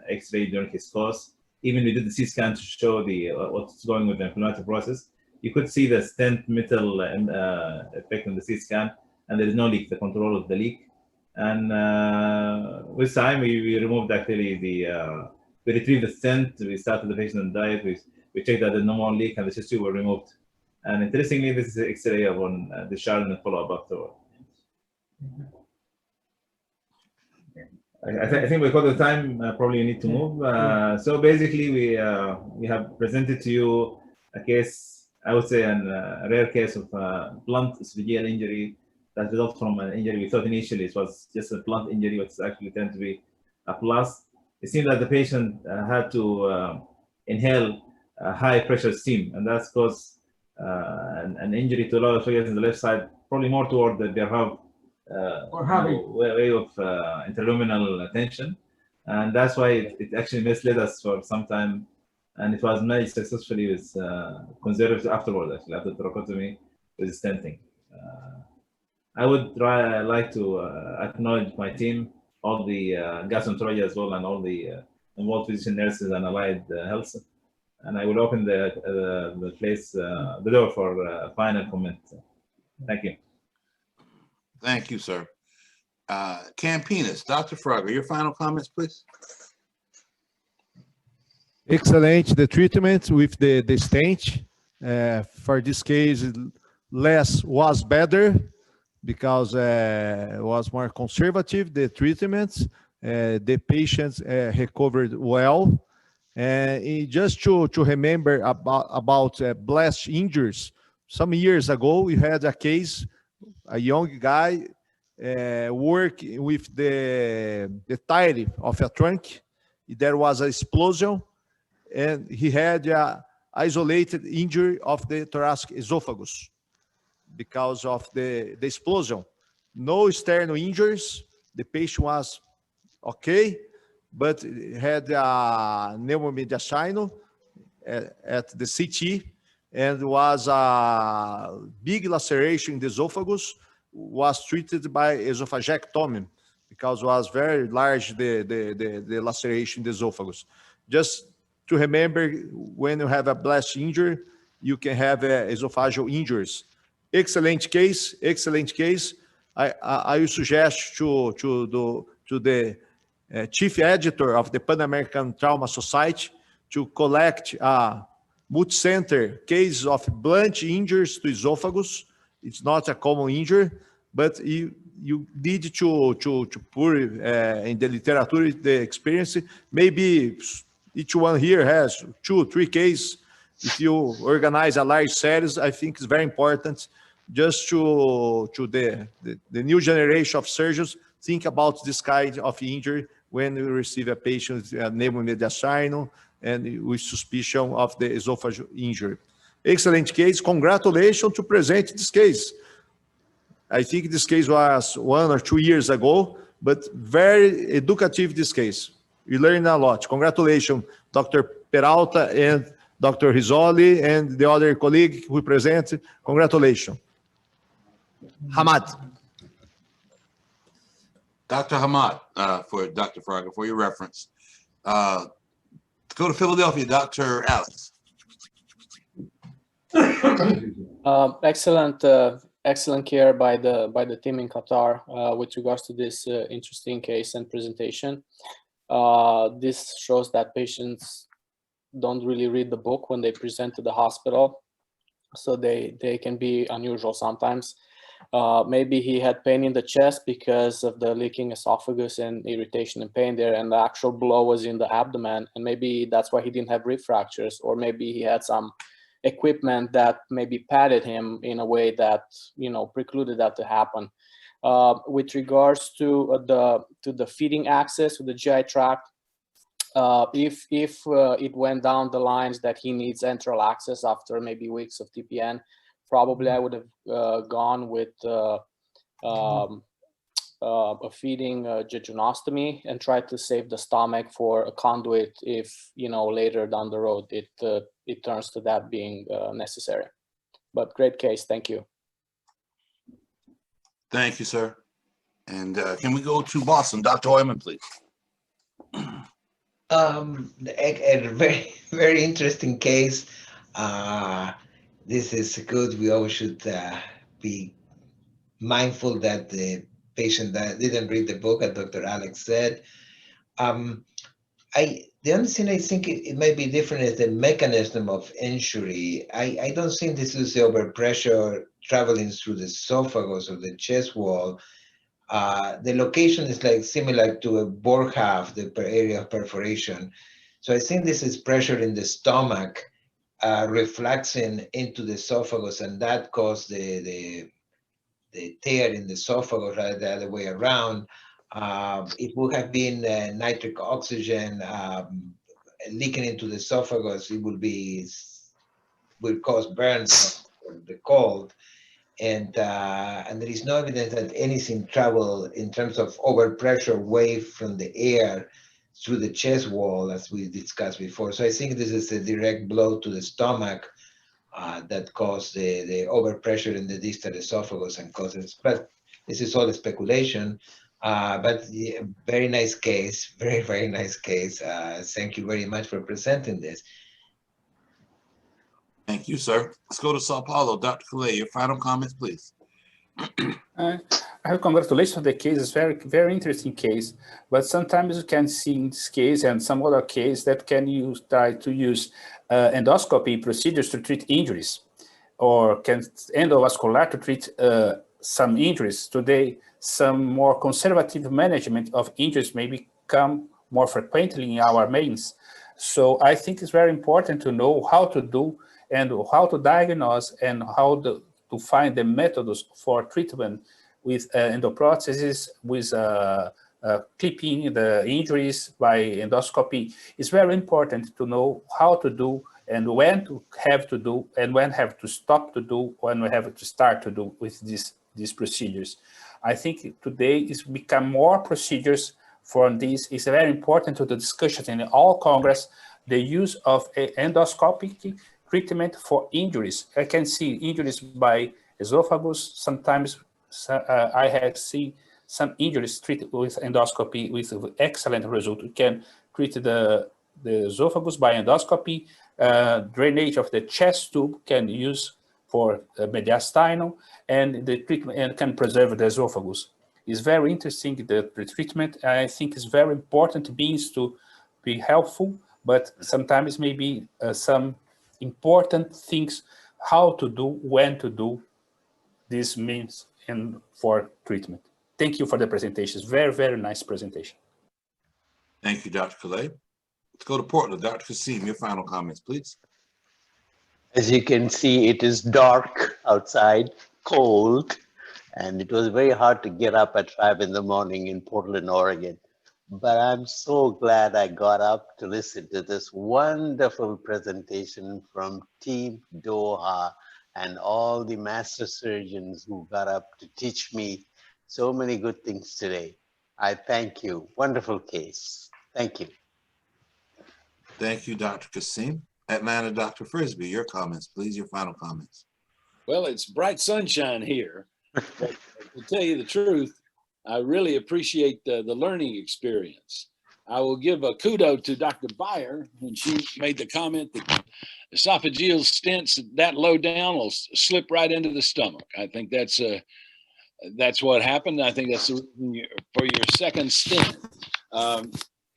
X-ray during his course. Even we did the C scan to show what's going with the inflammatory process. You could see the stent metal effect on the C scan, and there is no leak, the control of the leak. And with time, we removed actually we retrieved the stent. We started the patient on diet. We checked that there's no more leak, and the chest tube were removed. And interestingly, this is X-ray upon discharge and follow-up afterward. I think because of the time, probably you need to move. So basically, we have presented to you a case, I would say, a rare case of blunt esophageal injury that results from an injury. We thought initially it was just a blunt injury, but it's actually turned to be a blast. It seemed that the patient had to inhale high-pressure steam, and that's caused an injury to lower esophagus on the left side, probably more toward the Berhav way of interluminal tension, and that's why it actually misled us for some time, and it was managed successfully with conservative afterwards, actually after thoracotomy with stenting. I would like to acknowledge my team, all the gastroenterology as well, and all the involved physician, nurses, and allied health. And I will open the door for final comment. Thank you. Thank you, sir. Campinas, Dr. Fraga, your final comments, please. Excellent. The treatment with the stent. For this case, less was better because it was more conservative, the treatment. The patients recovered well. And just to remember about blast injuries, some years ago, we had a case, a young guy work with the tire of a trunk. There was an explosion, and he had an isolated injury of the thoracic esophagus because of the explosion. No external injuries. The patient was okay, but had a pneumomediastinal at the CT, and was a big laceration in the esophagus, was treated by esophagectomy because it was very large, the laceration in the esophagus. Just to remember, when you have a blast injury, you can have esophageal injuries. Excellent case, excellent case. I would suggest to the chief editor of the Pan American Trauma Society to collect multi-center cases of blunt injuries to esophagus. It's not a common injury, but you need to put in the literature the experience. Maybe each one here has 2 or 3 cases. If you organize a large series, I think it's very important just to the new generation of surgeons think about this kind of injury when you receive a patient with pneumomediastinal and with suspicion of the esophageal injury. Excellent case. Congratulations to present this case. I think this case was 1 or 2 years ago, but very educative this case. We learned a lot. Congratulations, Dr. Peralta and Dr. Rizzoli and the other colleague who presented. Congratulations. Hamad. Dr. Hamad, for Dr. Fraga, for your reference. Go to Philadelphia, Dr. Alex. Excellent care by the team in Qatar with regards to this interesting case and presentation. This shows that patients don't really read the book when they present to the hospital, so they can be unusual sometimes. Maybe he had pain in the chest because of the leaking esophagus and irritation and pain there, and the actual blow was in the abdomen, and maybe that's why he didn't have rib fractures, or maybe he had some equipment that maybe padded him in a way that, you know, precluded that to happen. With regards to the feeding access to the GI tract, if it went down the lines that he needs enteral access after maybe weeks of TPN, probably I would have gone with a feeding jejunostomy and tried to save the stomach for a conduit if, you know, later down the road it turns to that being necessary. But great case, thank you. Thank you, sir. And can we go to Boston, Dr. Hoyman, please? A very, very interesting case. This is good. We always should be mindful that the patient that didn't read the book, as Dr. Alex said. The only thing I think it might be different is the mechanism of injury. I don't think this is the overpressure traveling through the esophagus or the chest wall. The location is like similar to a Borghaft, the area of perforation. So I think this is pressure in the stomach reflexing into the esophagus, and that caused the tear in the esophagus, rather the other way around. It would have been nitric oxygen leaking into the esophagus. It would cause burns from the cold. And there is no evidence that anything traveled in terms of overpressure wave from the air through the chest wall, as we discussed before. So I think this is a direct blow to the stomach that caused the overpressure in the distal esophagus and causes, but this is all speculation. But yeah, very nice case, very, very nice case. Thank you very much for presenting this. Thank you, sir. Let's go to Sao Paulo. Dr. Calais, your final comments, please. Congratulations on the case. It's very interesting case. But sometimes you can see in this case and some other case that can try to use endoscopy procedures to treat injuries, or can endovascular to treat some injuries. Today, some more conservative management of injuries may become more frequently in our mains. So I think it's very important to know how to do and how to diagnose and how to find the methods for treatment with endoprosthesis, with clipping the injuries by endoscopy. It's very important to know how to do and when to have to do and when have to stop to do, when we have to start to do with these procedures. I think today it's become more procedures for this. It's very important to the discussion in all Congress, the use of endoscopic treatment for injuries. I can see injuries by esophagus. Sometimes I have seen some injuries treated with endoscopy with excellent result. We can treat the esophagus by endoscopy. Drainage of the chest tube can use for mediastinum, and the treatment and can preserve the esophagus. It's very interesting, the treatment. I think it's very important means to be helpful, but sometimes maybe some important things, how to do, when to do this means and for treatment. Thank you for the presentation. It's very nice presentation. Thank you, Dr. Calais. Let's go to Portland. Dr. Kassim, your final comments, please. As you can see, it is dark outside, cold, and it was very hard to get up at 5 in the morning in Portland, Oregon. But I'm so glad I got up to listen to this wonderful presentation from Team Doha and all the master surgeons who got up to teach me so many good things today. I thank you. Wonderful case. Thank you. Thank you, Dr. Kassim. Atlanta, Dr. Frisbee, your comments, please, your final comments. Well, it's bright sunshine here. But to tell you the truth, I really appreciate the learning experience. I will give a kudo to Dr. Beyer when she made the comment that esophageal stents that low down will slip right into the stomach. I think that's what happened. I think that's for your second stent.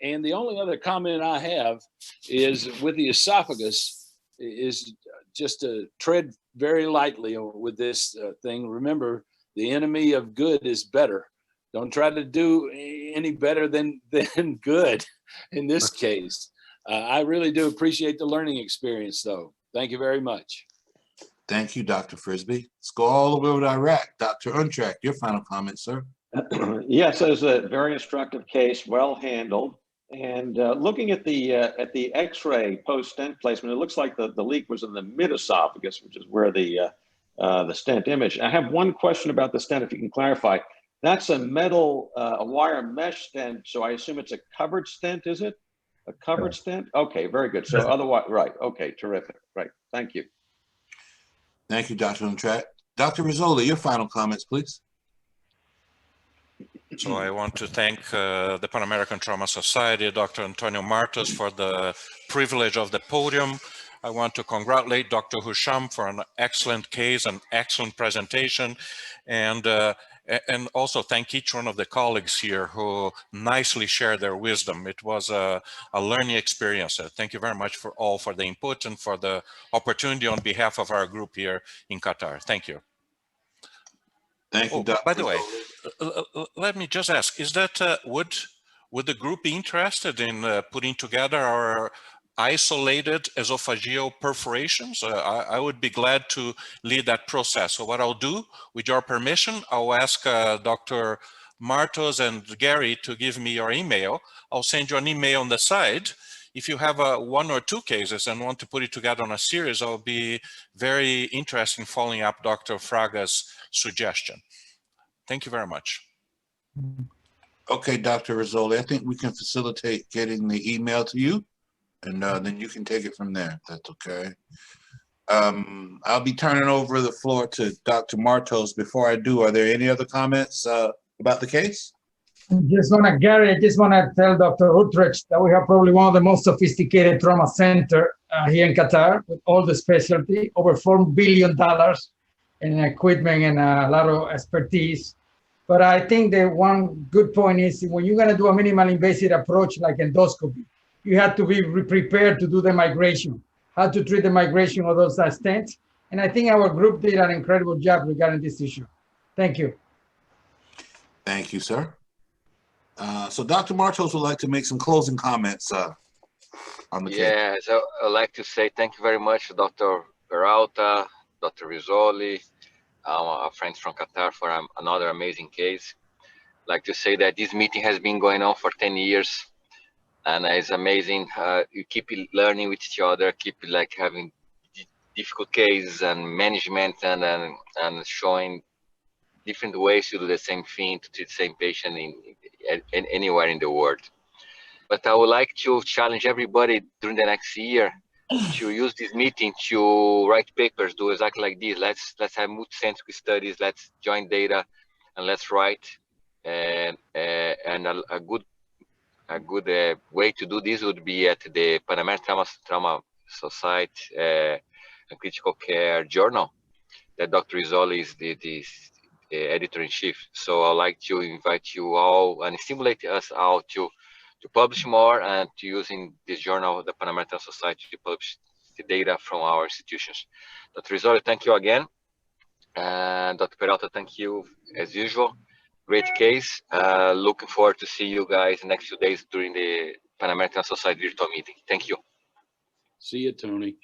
And the only other comment I have is with the esophagus is just to tread very lightly with this thing. Remember, the enemy of good is better. Don't try to do any better than good in this case. I really do appreciate the learning experience, though. Thank you very much. Thank you, Dr. Frisbee. Let's go all the way to Iraq. Dr. Untrack, your final comments, sir. Yes, it was a very instructive case, well handled. And looking at the X-ray post-stent placement, it looks like the leak was in the mid-esophagus, which is where the stent image. I have one question about the stent, if you can clarify. That's a metal, a wire mesh stent, so I assume it's a covered stent, is it? A covered stent? Okay, very good. So otherwise, right, okay, terrific, right, thank you. Thank you, Dr. Untrack. Dr. Rizzoli, your final comments, please. So I want to thank the Pan American Trauma Society, Dr. Antonio Marttos, for the privilege of the podium. I want to congratulate Dr. Husham for an excellent case, an excellent presentation, and also thank each one of the colleagues here who nicely shared their wisdom. It was a learning experience. Thank you very much for the input and for the opportunity on behalf of our group here in Qatar. Thank you. Thank you, Dr. By the way, let me just ask, is that, would the group be interested in putting together our isolated esophageal perforations? I would be glad to lead that process. So what I'll do, with your permission, I'll ask Dr. Marttos and Gary to give me your email. I'll send you an email on the side. If you have one or two cases and want to put it together on a series, I'll be very interested in following up Dr. Fraga's suggestion. Thank you very much. Okay, Dr. Rizzoli, I think we can facilitate getting the email to you, and then you can take it from there, if that's okay. I'll be turning over the floor to Dr. Marttos. Before I do, are there any other comments about the case? Gary, I just want to tell Dr. Utrecht that we have probably one of the most sophisticated trauma center here in Qatar with all the specialty, over $4 billion in equipment and a lot of expertise. But I think that one good point is when you're going to do a minimal invasive approach like endoscopy, you have to be prepared to do the migration, how to treat the migration of those stents. And I think our group did an incredible job regarding this issue. Thank you. Thank you, sir. So Dr. Marttos would like to make some closing comments on the case. Yeah, so I'd like to say thank you very much, Dr. Peralta, Dr. Rizzoli, our friends from Qatar for another amazing case. I'd like to say that this meeting has been going on for 10 years and it's amazing. You keep learning with each other, keep like having difficult cases and management and showing different ways to do the same thing, to treat the same patient in anywhere in the world. But I would like to challenge everybody during the next year to use this meeting to write papers, do exactly like this. Let's have multicentric studies, let's join data, and let's write. And a good way to do this would be at the Pan American Trauma Society and Critical Care Journal that Dr. Rizzoli is the editor-in-chief. So I'd like to invite you all and stimulate us all to publish more and to using this journal, the Pan American Society, to publish the data from our institutions. Dr. Rizzoli, thank you again. And Dr. Peralta, thank you as usual. Great case. Looking forward to see you guys next few days during the Pan American Society virtual meeting. Thank you. See you, Tony.